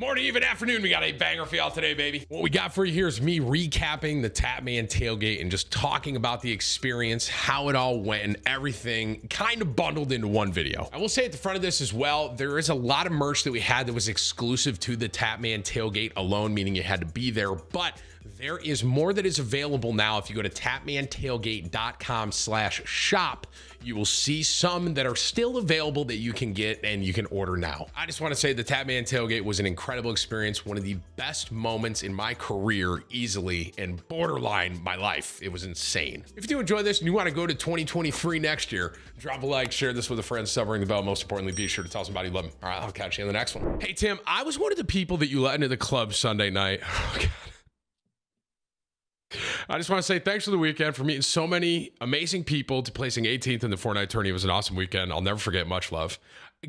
Morning, even afternoon, we got a banger for y'all today, baby. What we got for you here is me recapping the Tatman tailgate and just talking about the experience, how it all went, and everything kind of bundled into one video. I will say at the front of this as well, there is a lot of merch that we had that was exclusive to the Tatman tailgate alone, meaning you had to be there, but there is more that is available now. If you go to tatmantailgate.com/shop, you will see some that are still available that you can get and you can order now. I just want to say the Tatman tailgate was an incredible experience, one of the best moments in my career, easily, and borderline my life. It was insane. If you do enjoy this and you want to go to 2023 next year, drop a like, share this with a friend, stop ringing the bell. Most importantly, be sure to tell somebody you love them. All right, I'll catch you in the next one. Hey, Tim, I was one of the people that you let into the club Sunday night. Oh, God. I just want to say thanks for the weekend, for meeting so many amazing people, to placing 18th in the 4-night tourney. It was an awesome weekend. I'll never forget. Much love.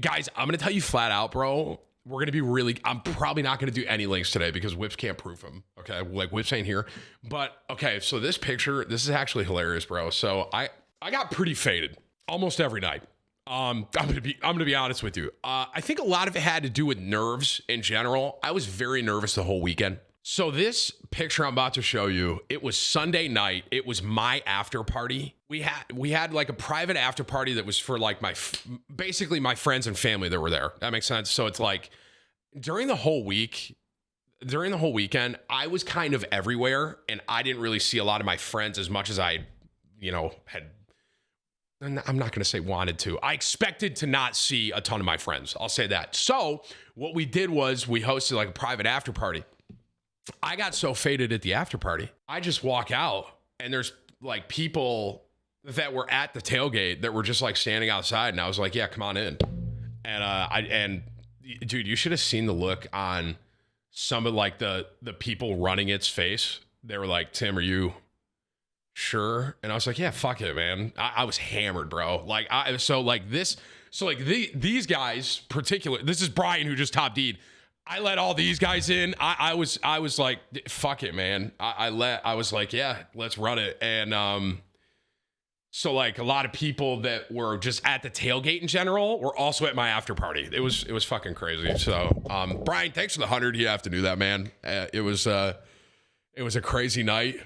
Guys, I'm going to tell you flat out, bro. We're going to be I'm probably not going to do any links today because Whips can't prove them. Okay. Like Whips ain't here. But okay. So this picture, this is actually hilarious, bro. So I got pretty faded almost every night. I'm going to be honest with you. I think a lot of it had to do with nerves in general. I was very nervous the whole weekend. So this picture I'm about to show you, it was Sunday night. It was my after party. We had like a private after party that was for like basically my friends and family that were there. That makes sense. So it's like during the whole weekend, I was kind of everywhere and I didn't really see a lot of my friends as much as I, had. I'm not going to say wanted to. I expected to not see a ton of my friends. I'll say that. So what we did was we hosted like a private after party. I got so faded at the after party. I just walk out and there's like people that were at the tailgate that were just like standing outside. And I was like, yeah, come on in. And dude, you should have seen the look on some of like the people running its face. They were like, Tim, are you sure? And I was like, yeah, fuck it, man. I was hammered, bro. Like, these guys particular, this is Brian who just top D'd. I let all these guys in. I was like, fuck it, man. I was like, yeah, let's run it. And so like a lot of people that were just at the tailgate in general were also at my after party. It was fucking crazy. So Brian, thanks for the 100. You have to do that, man. It was a crazy night.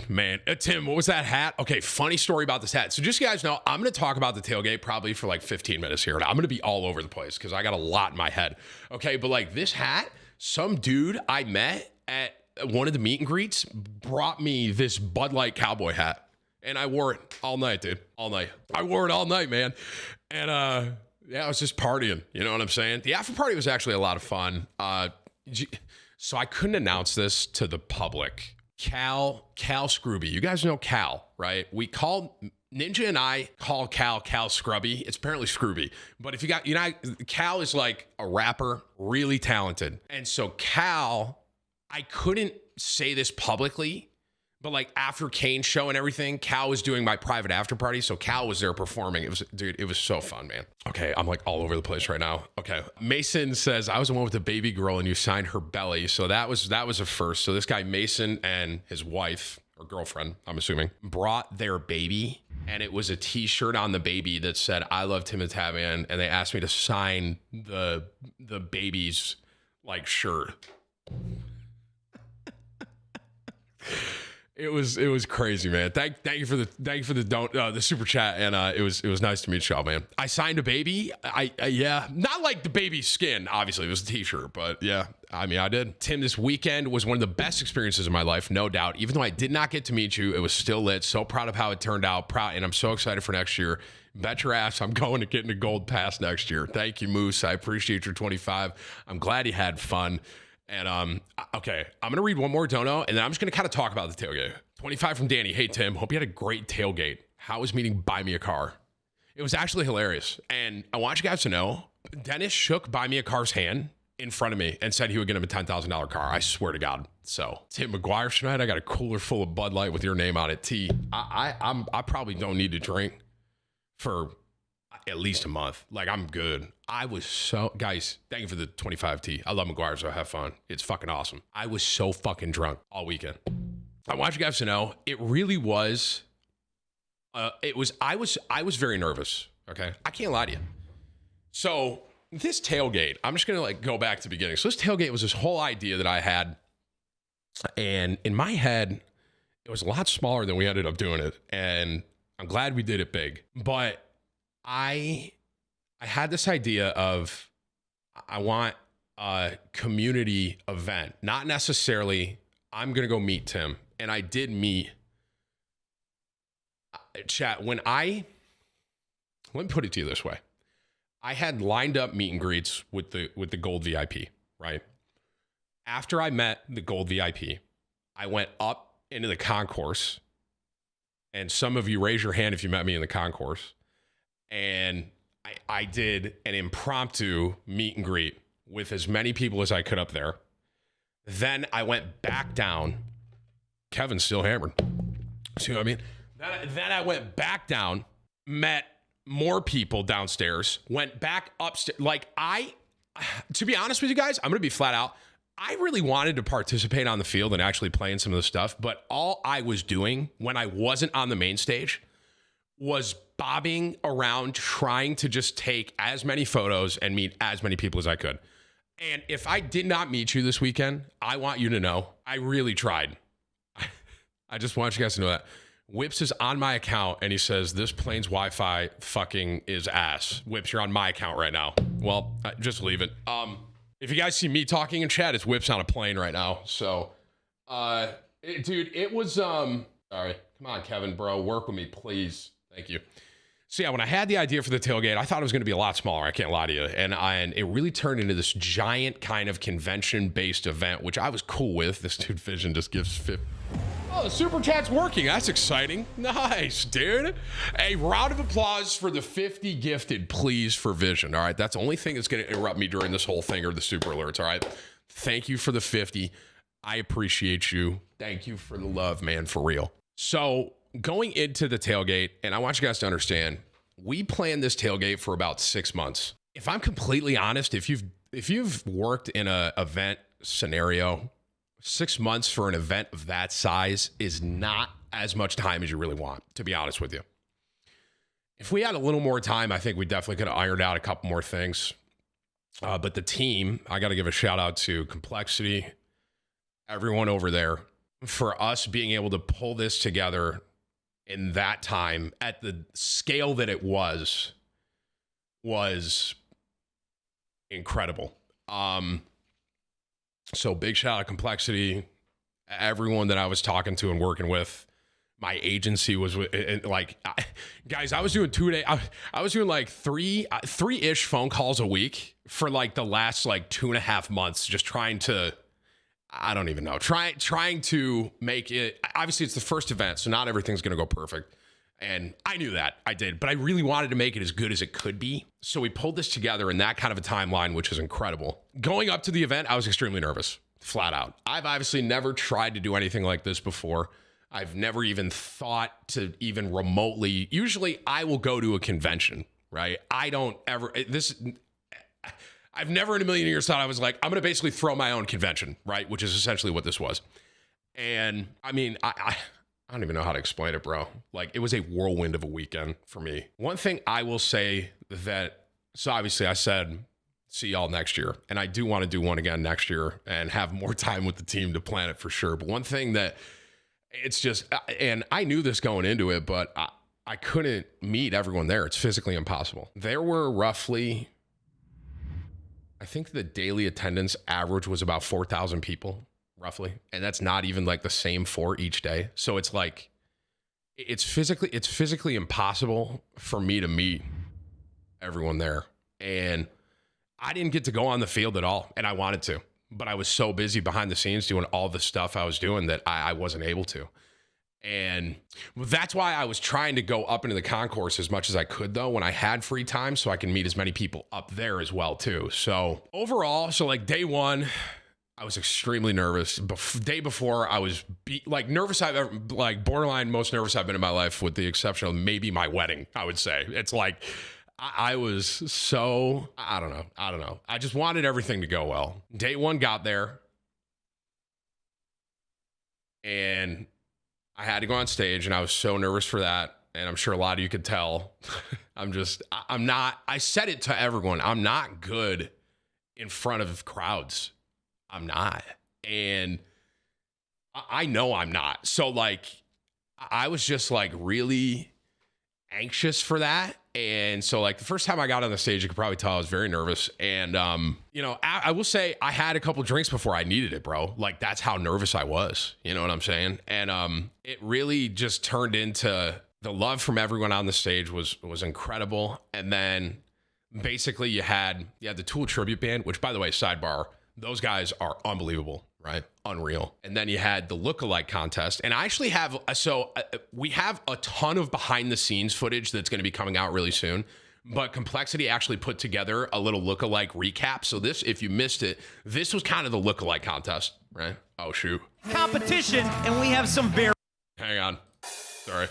Man, Tim, what was that hat? Okay, funny story about this hat. So just so you guys know, I'm going to talk about the tailgate probably for like 15 minutes here. And I'm going to be all over the place because I got a lot in my head. Okay, but like this hat, some dude I met at one of the meet and greets brought me this Bud Light cowboy hat. And I wore it all night, dude. All night. I wore it all night, man. And yeah, I was just partying. You know what I'm saying? The after party was actually a lot of fun. So I couldn't announce this to the public. Cal Scrooby. You guys know Cal, right? Ninja and I call Cal Scrubby. It's apparently Scrooby. But if Cal is like a rapper, really talented. And so Cal, I couldn't say this publicly, but like after Kane's show and everything, Cal was doing my private after party. So Cal was there performing. It was so fun, man. Okay, I'm like all over the place right now. Okay. Mason says, I was the one with the baby girl and you signed her belly. So that was a first. So this guy, Mason, and his wife or girlfriend, I'm assuming, brought their baby. And it was a t-shirt on the baby that said, I love Timthetatman. And they asked me to sign the baby's like shirt. It was crazy, man. Thank you for the super chat, and it was nice to meet y'all, man. I signed a baby. Yeah, not like the baby's skin, obviously. It was a t-shirt, but yeah, I mean, I did. Tim, this weekend was one of the best experiences of my life, no doubt. Even though I did not get to meet you, it was still lit. So proud of how it turned out. And I'm so excited for next year. Bet your ass I'm going to get into Gold Pass next year. Thank you, Moose. I appreciate your 25. I'm glad you had fun. And okay, I'm gonna read one more dono, and then I'm just gonna kind of talk about the tailgate. 25 from Danny. Hey Tim, hope you had a great tailgate. How was meeting Buy Me a Car? It was actually hilarious, and I want you guys to know, Dennis shook Buy Me a Car's hand in front of me and said he would get him a $10,000 car. I swear to God. So Tim McGuire tonight, I got a cooler full of Bud Light with your name on it. T. I probably don't need to drink for at least a month. Like, I'm good. I was so, guys, thank you for the 25 T. I love McGuire, so have fun. It's fucking awesome. I was so fucking drunk all weekend. I want you guys to know, it really was, I was very nervous. Okay. I can't lie to you. So this tailgate, I'm just going to like go back to the beginning. So this tailgate was this whole idea that I had. And in my head, it was a lot smaller than we ended up doing it. And I'm glad we did it big. But I had this idea of I want a community event, not necessarily I'm going to go meet Tim. And I did meet chat when let me put it to you this way. I had lined up meet and greets with the gold VIP, right? After I met the gold VIP, I went up into the concourse, and some of you raise your hand if you met me in the concourse, and I did an impromptu meet and greet with as many people as I could up there. Then I went back down. Kevin's still hammered. See what I mean? Then I went back down, met more people downstairs, went back upstairs. Like to be honest with you guys, I'm going to be flat out. I really wanted to participate on the field and actually playing some of the stuff, but all I was doing when I wasn't on the main stage was bobbing around trying to just take as many photos and meet as many people as I could. And if I did not meet you this weekend, I want you to know I really tried. I just want you guys to know that. Whips is on my account and he says, this plane's Wi-Fi fucking is ass. Whips, you're on my account right now. Well, just leave it. If you guys see me talking in chat, it's Whips on a plane right now. So, dude, it was, sorry. Come on, Kevin, bro. Work with me, please. Thank you. So yeah, when I had the idea for the tailgate, I thought it was going to be a lot smaller. I can't lie to you. And it really turned into this giant kind of convention-based event, which I was cool with. This dude Vision just gives 50. Oh, the super chat's working. That's exciting. Nice, dude. A round of applause for the 50 gifted, please, for Vision. All right, that's the only thing that's going to interrupt me during this whole thing are the super alerts. All right, thank you for the 50. I appreciate you. Thank you for the love, man, for real. So going into the tailgate, and I want you guys to understand, we planned this tailgate for about 6 months. If I'm completely honest, if you've worked in a event scenario, 6 months for an event of that size is not as much time as you really want, to be honest with you. If we had a little more time, I think we definitely could have ironed out a couple more things. But the team, I got to give a shout out to Complexity, everyone over there, for us being able to pull this together in that time at the scale that it was incredible. So big shout out Complexity, everyone that I was talking to and working with. My agency was like, guys, I was doing 2 days. I was doing like three-ish phone calls a week for like the last like 2.5 months, just trying to, I don't even know, trying to make it. Obviously it's the first event, so not everything's going to go perfect. And I knew that, I did, but I really wanted to make it as good as it could be. So we pulled this together in that kind of a timeline, which is incredible. Going up to the event, I was extremely nervous, flat out. I've obviously never tried to do anything like this before. I've never even thought to even remotely, usually I will go to a convention, right? I've never in a million years thought I was like, I'm going to basically throw my own convention, right? Which is essentially what this was. And I mean, I don't even know how to explain it, bro. Like, it was a whirlwind of a weekend for me. One thing I will say so obviously I said, see y'all next year. And I do want to do one again next year and have more time with the team to plan it for sure. But one thing that it's just, and I knew this going into it, but I couldn't meet everyone there. It's physically impossible. There were roughly, I think the daily attendance average was about 4,000 people. Roughly. And that's not even like the same for each day. So it's like, it's physically impossible for me to meet everyone there. And I didn't get to go on the field at all. And I wanted to, but I was so busy behind the scenes doing all the stuff I was doing that I wasn't able to. And that's why I was trying to go up into the concourse as much as I could, though, when I had free time, so I can meet as many people up there as well, too. So overall, like day one, I was extremely nervous. Day before, I was nervous. Borderline most nervous I've been in my life, with the exception of maybe my wedding, I would say. It's like, I was so, I don't know. I just wanted everything to go well. Day one got there, and I had to go on stage, and I was so nervous for that. and I'm sure a lot of you could tell, I'm not, I said it to everyone, I'm not good in front of crowds. I'm not. And I know I'm not. So like, I was just like really anxious for that. And so like the first time I got on the stage, you could probably tell I was very nervous. And, you know, I will say I had a couple drinks before I needed it, bro. Like that's how nervous I was. You know what I'm saying? And it really just turned into the love from everyone on the stage was incredible. And then basically you had the Tool tribute band, which by the way, sidebar, those guys are unbelievable, right? Unreal. And then you had the lookalike contest. And I actually have, we have a ton of behind the scenes footage that's going to be coming out really soon. But Complexity actually put together a little lookalike recap. So this, if you missed it, this was kind of the lookalike contest, right? Oh, shoot. Competition, and we have some very... Hang on. Sorry.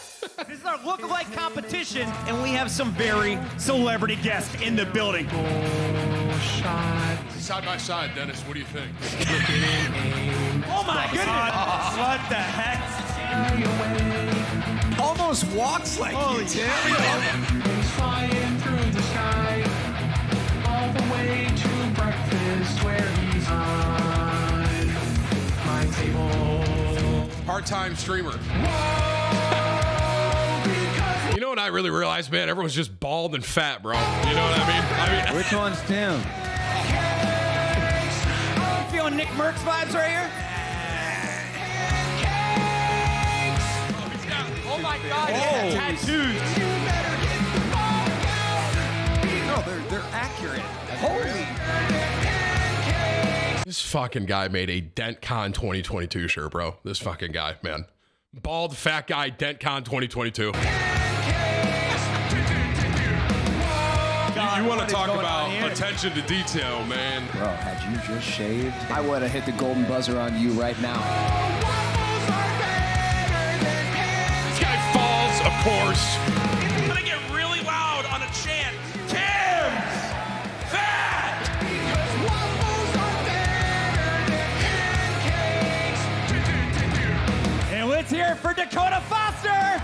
This is our lookalike competition, and we have some very celebrity guests in the building. Side by side, Dennis, what do you think? Oh my goodness! What the heck? Almost walks like Holy Tim. Flying through the sky, all the way to breakfast where he's on my table. Part-time streamer. You know what I really realized, man? Everyone's just bald and fat, bro. You know what I mean? Which one's Tim? You feeling Nick Merckx vibes right here? Oh my God! Yeah, tattoos. No, they're accurate. Holy. This fucking guy made a DentCon 2022 shirt, bro. This fucking guy, man. Bald, fat guy, DentCon 2022. You want to talk about attention to detail, man. Bro, had you just shaved, I would have hit the golden buzzer on you right now. This guy falls, of course. I'm gonna get really loud on a chant. Tim's fat. And let's hear it for Dakota Foster.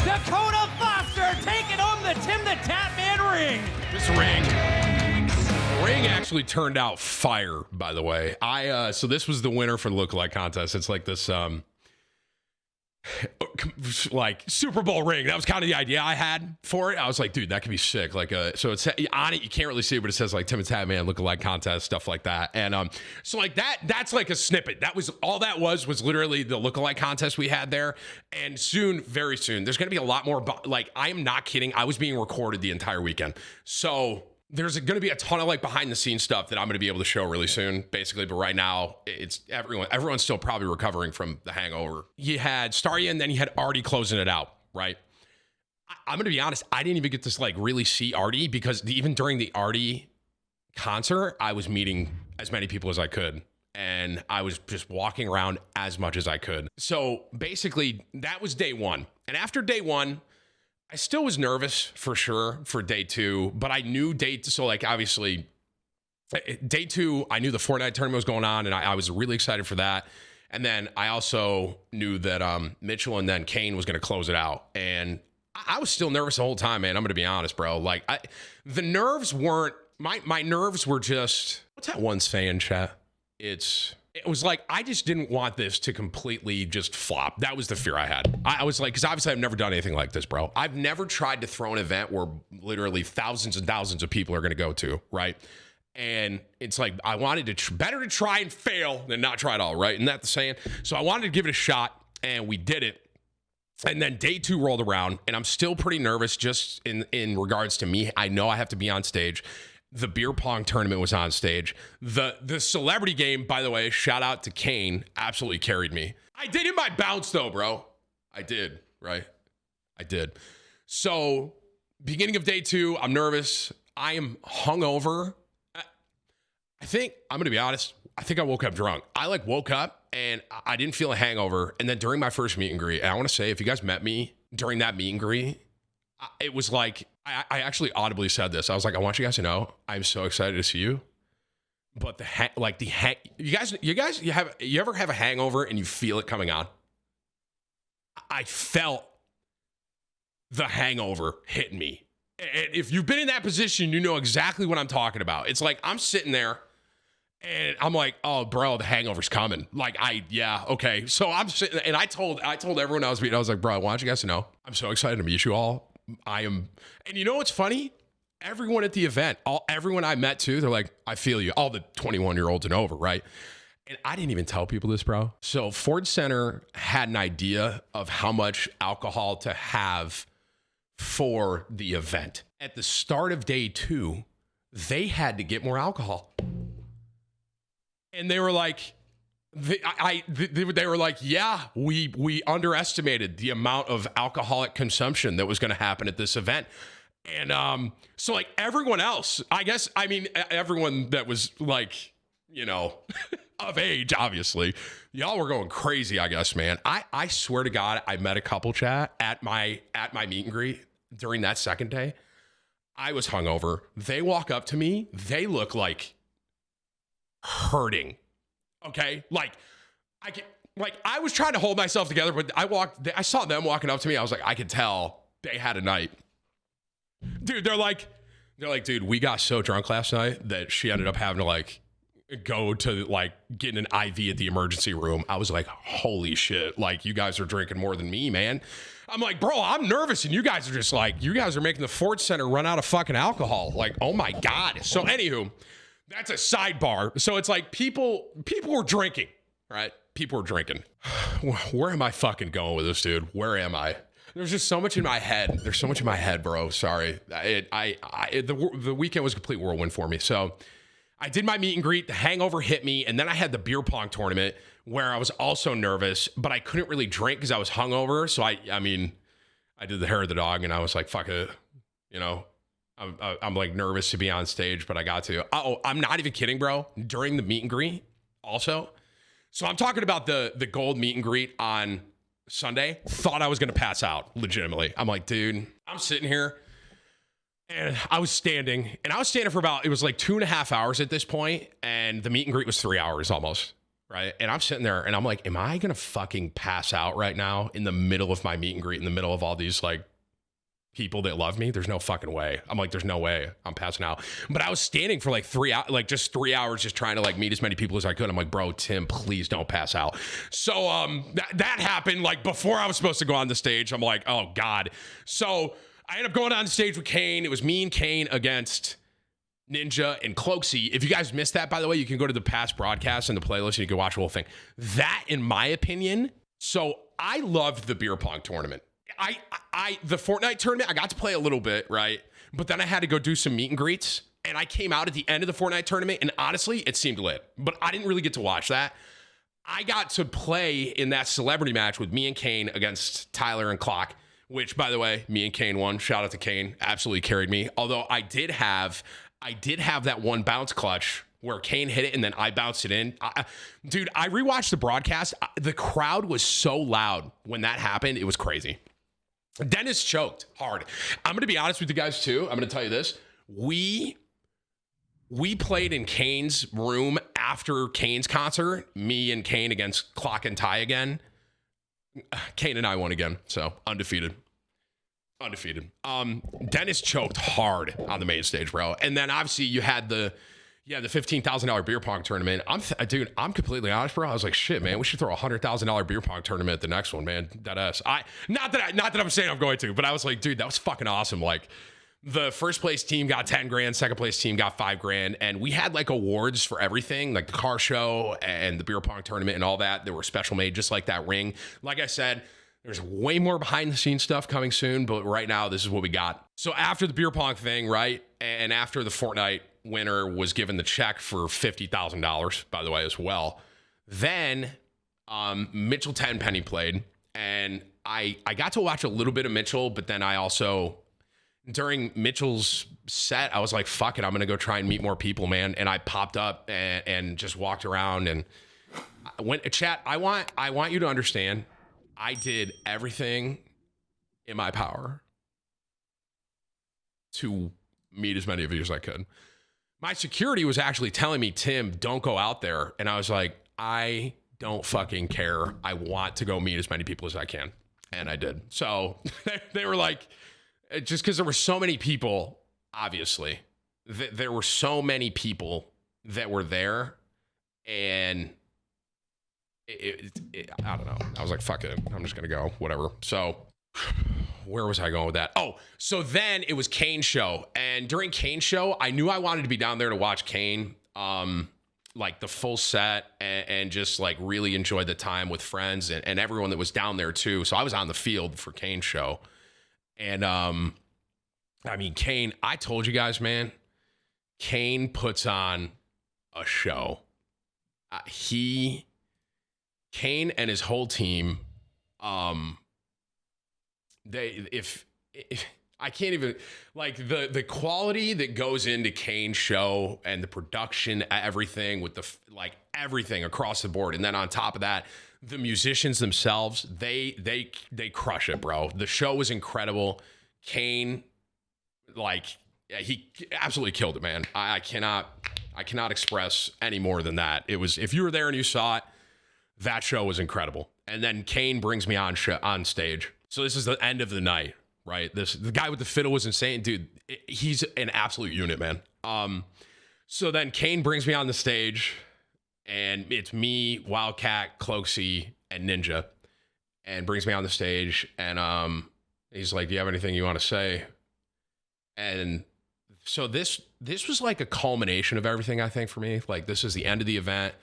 Dakota Foster taking on the Timthetatman ring. This ring actually turned out fire, by the way. So this was the winner for the lookalike contest. It's like this like Super Bowl ring. That was kind of the idea I had for it. I was like, dude, that could be sick. Like so it's on it, you can't really see it, but it says like Timthetatman lookalike contest, stuff like that. And so like that's like a snippet. That was all that was literally the lookalike contest we had there. And soon, very soon, there's gonna be a lot more. Like I am not kidding. I was being recorded the entire weekend. So there's going to be a ton of like behind the scenes stuff that I'm going to be able to show really soon, basically. But right now, it's everyone's still probably recovering from the hangover. You had Starya, and then you had Artie closing it out, right? I'm going to be honest, I didn't even get to like really see Artie because even during the Artie concert, I was meeting as many people as I could. And I was just walking around as much as I could. So basically, that was day one. And after day one, I still was nervous for sure for day two, but I knew so like obviously day two, I knew the Fortnite tournament was going on and I was really excited for that. And then I also knew that Mitchell and then Kane was going to close it out. And I was still nervous the whole time, man. I'm going to be honest, bro. Like the nerves weren't, my nerves were just, what's that one saying, chat? It was like, I just didn't want this to completely just flop. That was the fear I had. I was like, because obviously I've never done anything like this, bro. I've never tried to throw an event where literally thousands and thousands of people are going to go to, right? And it's like, I wanted to, better to try and fail than not try at all, right? Isn't that the saying? So I wanted to give it a shot, and we did it. And then day two rolled around, and I'm still pretty nervous just in regards to me. I know I have to be on stage. The beer pong tournament was on stage. The celebrity game, by the way, shout out to Kane, absolutely carried me. I did in my bounce though, bro. I did, right? I did. So beginning of day two, I'm nervous. I am hungover. I think, I'm going to be honest, I think I woke up drunk. I like woke up and I didn't feel a hangover. And then during my first meet and greet, and I want to say, if you guys met me during that meet and greet, it was like, I actually audibly said this. I was like, I want you guys to know, I'm so excited to see you. But you ever have a hangover and you feel it coming on? I felt the hangover hitting me. And if you've been in that position, you know exactly what I'm talking about. It's like I'm sitting there and I'm like, oh, bro, the hangover's coming. Like, yeah, okay. So I'm sitting, and I told everyone I was meeting, I was like, bro, I want you guys to know, I'm so excited to meet you all. And you know what's funny? Everyone at the event, everyone I met too, they're like, I feel you. All the 21-year-olds and over, right? And I didn't even tell people this, bro. So Ford Center had an idea of how much alcohol to have for the event. At the start of day 2, they had to get more alcohol. And they were like, they were like, yeah, we underestimated the amount of alcoholic consumption that was going to happen at this event. And so like everyone else, everyone that was like, you know, of age, obviously, y'all were going crazy, I guess, man. I swear to God, I met a couple chat at my meet and greet during that second day. I was hungover. They walk up to me. They look like hurting. Okay. I was trying to hold myself together, but I saw them walking up to me. I was like, I could tell they had a night. Dude, they're like, dude, we got so drunk last night that she ended up having to like go to like get an IV at the emergency room. I was like, holy shit. Like, you guys are drinking more than me, man. I'm like, bro, I'm nervous. And you guys are just like, you guys are making the Ford Center run out of fucking alcohol. Like, oh my God. So anywho, that's a sidebar. So it's like people were drinking, right? People were drinking. Where am I fucking going with this, dude? Where am I? There's just so much in my head. There's so much in my head, bro. Sorry. The weekend was a complete whirlwind for me. So I did my meet and greet. The hangover hit me. And then I had the beer pong tournament where I was also nervous, but I couldn't really drink because I was hungover. So I did the hair of the dog and I was like, fuck it. You know, I'm like nervous to be on stage, but I got to. Oh, I'm not even kidding, bro. During the meet and greet also. So I'm talking about the gold meet and greet on Sunday. Thought I was going to pass out, legitimately. I'm like, dude, I'm sitting here and I was standing for about, it was like 2.5 hours at this point, and the meet and greet was 3 hours almost, right? And I'm sitting there and I'm like, am I going to fucking pass out right now in the middle of my meet and greet, in the middle of all these like people that love me? There's no fucking way. I'm like, there's no way I'm passing out. But I was standing for like 3 hours, like just 3 hours, just trying to like meet as many people as I could. I'm like, bro, Tim, please don't pass out. So that happened like before I was supposed to go on the stage. I'm like, oh God. So I ended up going on the stage with Kane. It was me and Kane against Ninja and Cloaksy. If you guys missed that, by the way, you can go to the past broadcast and the playlist and you can watch the whole thing. That, in my opinion, so I loved the beer pong tournament. The Fortnite tournament, I got to play a little bit, right? But then I had to go do some meet and greets, and I came out at the end of the Fortnite tournament, and honestly, it seemed lit. But I didn't really get to watch that. I got to play in that celebrity match with me and Kane against Tyler and Clock, which, by the way, me and Kane won. Shout out to Kane. Absolutely carried me. Although I did have that one bounce clutch where Kane hit it and then I bounced it in. Dude, I rewatched the broadcast. The crowd was so loud when that happened. It was crazy. Dennis choked hard. I'm going to be honest with you guys too. I'm going to tell you this. We played in Kane's room after Kane's concert. Me and Kane against Clock and Ty again. Kane and I won again. So undefeated. Dennis choked hard on the main stage, bro. And then obviously you had the $15,000 beer pong tournament. I'm completely honest, bro. I was like, shit, man, we should throw a $100,000 beer pong tournament at the next one, man. That ass. Not that I'm saying I'm going to, but I was like, dude, that was fucking awesome. Like, the first place team got 10 grand, second place team got 5 grand, and we had like awards for everything, like the car show and the beer pong tournament and all that. They were special made, just like that ring. Like I said, there's way more behind the scenes stuff coming soon, but right now this is what we got. So after the beer pong thing, right, and after the Fortnite winner was given the check for $50,000, by the way, as well, then Mitchell Tenpenny played, and I got to watch a little bit of Mitchell, but then I also, during Mitchell's set, I was like, fuck it, I'm gonna go try and meet more people, man. And I popped up and just walked around and chat. I want you to understand, I did everything in my power to meet as many of you as I could. My security was actually telling me, Tim, don't go out there. And I was like, I don't fucking care. I want to go meet as many people as I can. And I did. So they were like, just because there were so many people, obviously, there were so many people that were there. And I don't know. I was like, fuck it. I'm just going to go, whatever. So where was I going with that? Oh, so then it was Kane's show. And during Kane's show, I knew I wanted to be down there to watch Kane, like the full set and just like really enjoy the time with friends and everyone that was down there too. So I was on the field for Kane's show. And I mean, Kane, I told you guys, man, Kane puts on a show. Kane and his whole team, if I can't even, like, the quality that goes into Kane's show and the production, everything with like everything across the board. And then on top of that, the musicians themselves, they crush it, bro. The show was incredible. Kane, like, he absolutely killed it, man. I cannot express any more than that. It was, if you were there and you saw it, that show was incredible. And then Kane brings me on stage. So this is the end of the night, right? The guy with the fiddle was insane, dude. He's an absolute unit, man. So then Kane brings me on the stage, and it's me, Wildcat, Cloaksy, and Ninja, and brings me on the stage. And he's like, "Do you have anything you want to say?" And so this was like a culmination of everything, I think, for me. Like, this is the end of the event,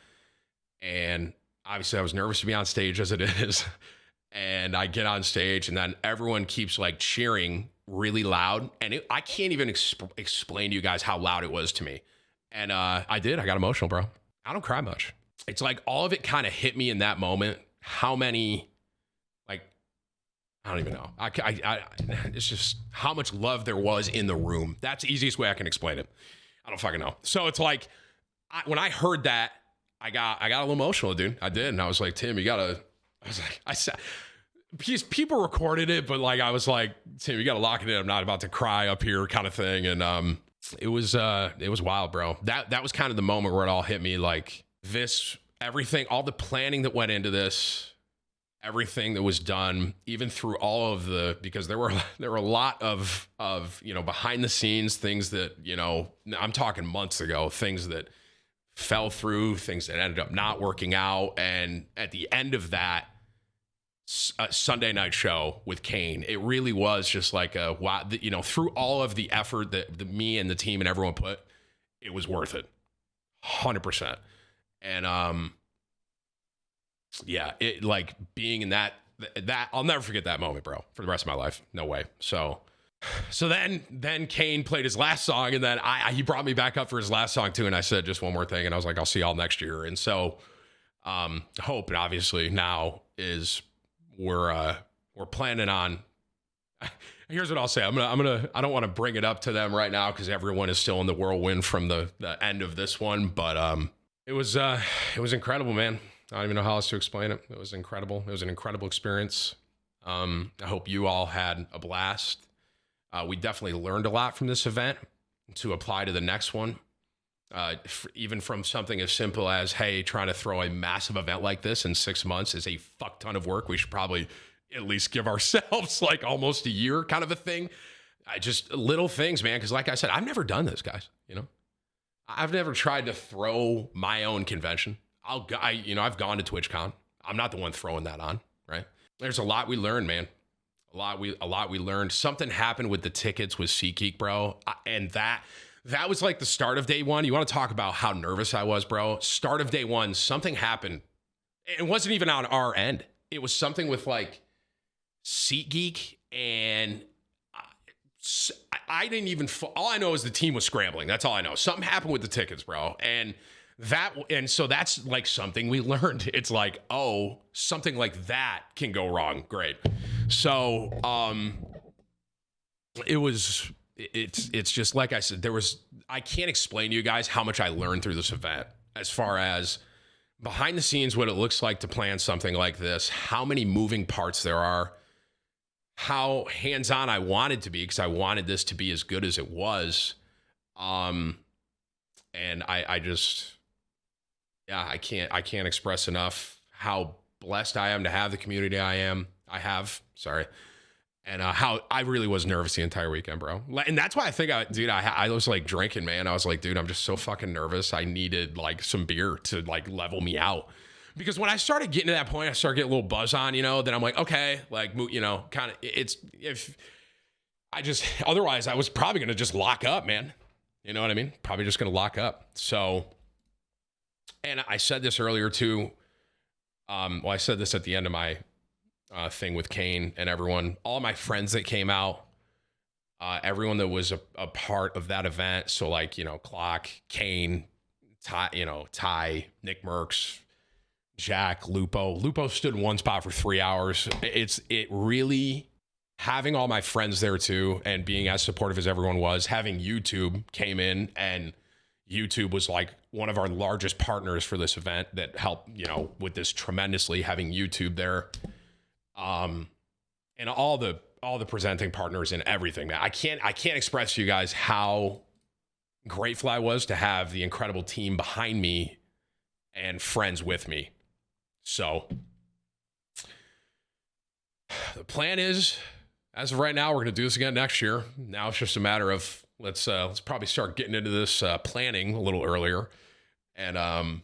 and obviously I was nervous to be on stage as it is. And I get on stage, and then everyone keeps like cheering really loud. And I can't even explain to you guys how loud it was to me. And I got emotional, bro. I don't cry much. It's like all of it kind of hit me in that moment. How many, like, I don't even know. It's just how much love there was in the room. That's the easiest way I can explain it. I don't fucking know. So it's like, when I heard that, I got a little emotional, dude. I did. And I was like, Tim, I said, people recorded it, but like, I was like, Tim, you got to lock it in. I'm not about to cry up here kind of thing. And it was wild, bro. That was kind of the moment where it all hit me. Like, everything, all the planning that went into this, everything that was done, even through all of because there were a lot of, behind the scenes things that, I'm talking months ago, things that fell through, things that ended up not working out. And at the end of that Sunday night show with Kane, it really was just like through all of the effort that me and the team and everyone put, it was worth it. 100%. And it, like, being in that I'll never forget that moment, bro, for the rest of my life. No way. So then Kane played his last song, and then he brought me back up for his last song too. And I said just one more thing, and I was like, I'll see y'all next year. And so hope, and obviously now is we're planning on, here's what I'll say. I don't want to bring it up to them right now because everyone is still in the whirlwind from the end of this one, but it was incredible, man. I don't even know how else to explain it. It was incredible. It was an incredible experience. I hope you all had a blast. We definitely learned a lot from this event to apply to the next one. Even from something as simple as, hey, trying to throw a massive event like this in 6 months is a fuck ton of work. We should probably at least give ourselves like almost a year kind of a thing. Just little things, man. Because like I said, I've never done this, guys. I've never tried to throw my own convention. I've gone to TwitchCon. I'm not the one throwing that on, right? There's a lot we learned, man. A lot we learned. Something happened with the tickets with SeatGeek, bro. And that was like the start of day one. You want to talk about how nervous I was, bro? Start of day one, something happened. It wasn't even on our end. It was something with like SeatGeek, and I didn't even, all I know is the team was scrambling. That's all I know. Something happened with the tickets, bro. And so that's like something we learned. It's like, oh, something like that can go wrong. Great. So it's just like I said, I can't explain to you guys how much I learned through this event as far as behind the scenes, what it looks like to plan something like this, how many moving parts there are, how hands-on I wanted to be because I wanted this to be as good as it was. And I just, I can't express enough how blessed I am to have the community I am, I have. Sorry. And how I really was nervous the entire weekend, bro. And that's why I think, I was like drinking, man. I was like, dude, I'm just so fucking nervous. I needed like some beer to like level me out. Because when I started getting to that point, I started getting a little buzz on, then I'm like, okay, like, kind of, otherwise I was probably going to just lock up, man. You know what I mean? Probably just going to lock up. So, and I said this earlier too. I said this at the end of my thing with Kane and everyone, all my friends that came out, everyone that was a part of that event. So like, Clock, Kane, Ty, Nick Merckx, Jack, Lupo stood in one spot for 3 hours. It really, having all my friends there too, and being as supportive as everyone was, having YouTube came in, and YouTube was like one of our largest partners for this event that helped, with this tremendously, having YouTube there. And all the presenting partners and everything, man. I can't express to you guys how grateful I was to have the incredible team behind me and friends with me. So the plan is, as of right now, we're going to do this again next year. Now it's just a matter of let's probably start getting into this planning a little earlier and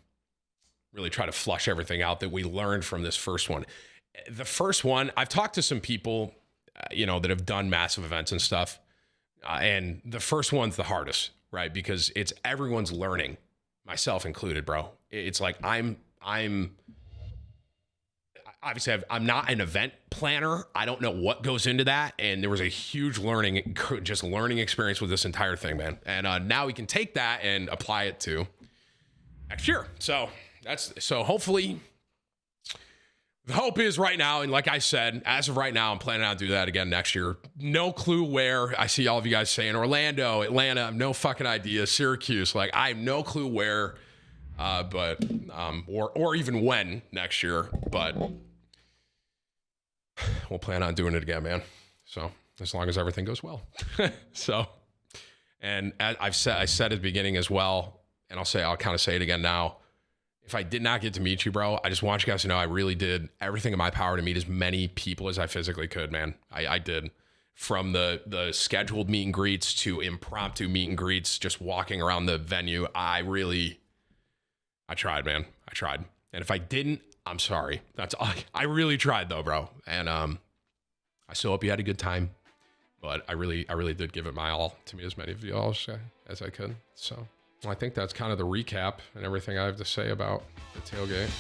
really try to flush everything out that we learned from this first one. The first one, I've talked to some people, that have done massive events and stuff. And the first one's the hardest, right? Because it's everyone's learning, myself included, bro. It's like I'm obviously I'm not an event planner. I don't know what goes into that. And there was a huge learning experience with this entire thing, man. And now we can take that and apply it to next year. So hopefully, the hope is right now, and like I said, as of right now, I'm planning on doing that again next year. No clue where. I see all of you guys saying Orlando, Atlanta. I have no fucking idea. Syracuse. Like, I have no clue where, or even when next year. But we'll plan on doing it again, man. So as long as everything goes well. So, and I said at the beginning as well, and I'll kind of say it again now. If I did not get to meet you, bro, I just want you guys to know I really did everything in my power to meet as many people as I physically could, man. I did. From the scheduled meet and greets to impromptu meet and greets, just walking around the venue. I tried, man. I tried. And if I didn't, I'm sorry. I really tried though, bro. And I still hope you had a good time. But I really did give it my all to meet as many of you all as I could. So I think that's kind of the recap and everything I have to say about the tailgate.